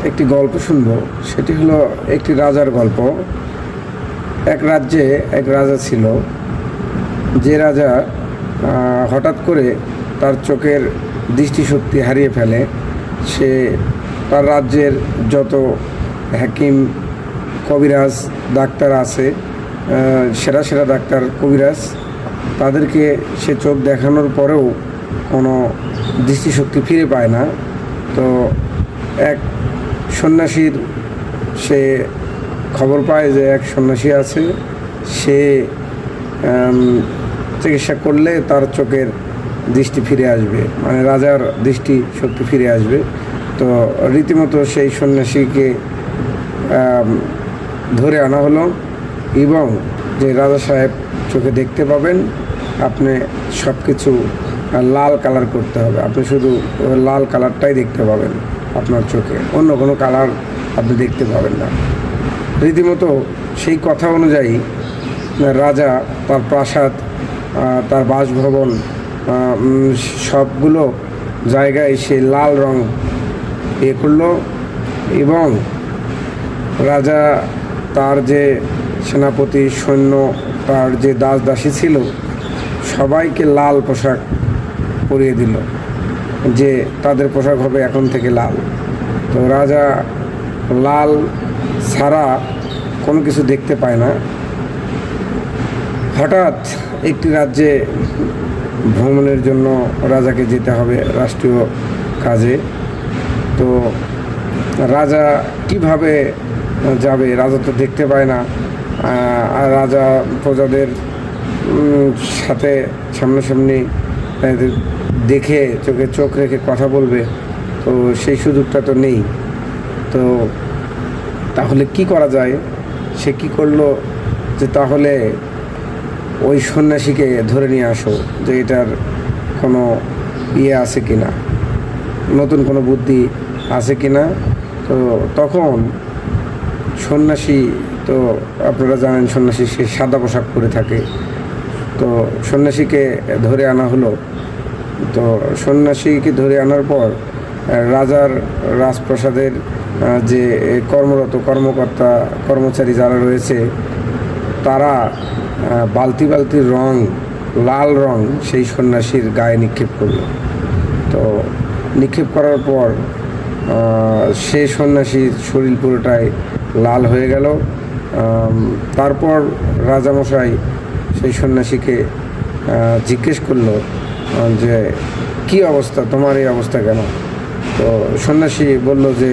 একটি গল্প শুনব। সেটি হলো একটি রাজার গল্প। এক রাজ্যে এক রাজা ছিল। যে রাজা হঠাৎ করে তার চোখের দৃষ্টিশক্তি হারিয়ে ফেলে। সে তার রাজ্যের যত হাকিম, কবিরাজ, ডাক্তার আছে, সেরা সেরা ডাক্তার, কবিরাজ, তাদেরকে সে চোখ দেখানোর পরেও কোনো দৃষ্টিশক্তি ফিরে পায় না। তো এক সন্ন্যাসীর সে খবর পায় যে এক সন্ন্যাসী আছে, সে চিকিৎসা করলে তার চোখের দৃষ্টি ফিরে আসবে, মানে রাজার দৃষ্টি শক্তি ফিরে আসবে। তো রীতিমতো সেই সন্ন্যাসীকে ধরে আনা হলো এবং যে রাজা সাহেব চোখে দেখতে পাবেন, আপনি সব কিছু লাল কালার করতে হবে, আপনি শুধু লাল কালারটাই দেখতে পাবেন আপনার চোখে, অন্য কোনো কালার আপনি দেখতে পাবেন না। রীতিমতো সেই কথা অনুযায়ী রাজা তার প্রাসাদ, তার বাসভবন, সবগুলো জায়গায় সে লাল রং করলো এবং রাজা তার যে সেনাপতি, সৈন্য, তার যে দাস দাসী ছিল, সবাইকে লাল পোশাক পরিয়ে দিল, যে তাদের পোশাক হবে এখন থেকে লাল। তো রাজা লাল ছাড়া কোনো কিছু দেখতে পায় না। হঠাৎ একটি রাজ্যে ভ্রমণের জন্য রাজাকে যেতে হবে, রাষ্ট্রীয় কাজে। তো রাজা কিভাবে যাবে? রাজা তো দেখতে পায় না। আর রাজা প্রজাদের সাথে সামনাসামনি দেখে চোখে চোখ রেখে কথা বলবে, তো সেই সুযোগটা তো নেই। তো তাহলে কি করা যায়? সে কি করলো যে তাহলে ওই সন্ন্যাসীকে ধরে নিয়ে আসো, যে এটার কোনো আছে কি না, নতুন কোনো বুদ্ধি আছে কি না। তো তখন সন্ন্যাসী, তো আপনারা জানেন সন্ন্যাসী সে সাদা পোশাক পরে থাকে। তো সন্ন্যাসীকে ধরে আনা হলো। তো সন্ন্যাসীকে ধরে আনার পর রাজার রাজপ্রাসাদের যে কর্মরত কর্মকর্তা, কর্মচারী যারা রয়েছে, তারা বালতি বালতি রং, লাল রং সেই সন্ন্যাসীর গায়ে নিক্ষেপ করলো। তো নিক্ষেপ করার পর সেই সন্ন্যাসীর শরীর পুরোটাই লাল হয়ে গেল। তারপর রাজামশাই সেই সন্ন্যাসীকে জিজ্ঞেস করলো যে কি অবস্থা, তোমার এই অবস্থা কেন? তো সন্ন্যাসী বলল যে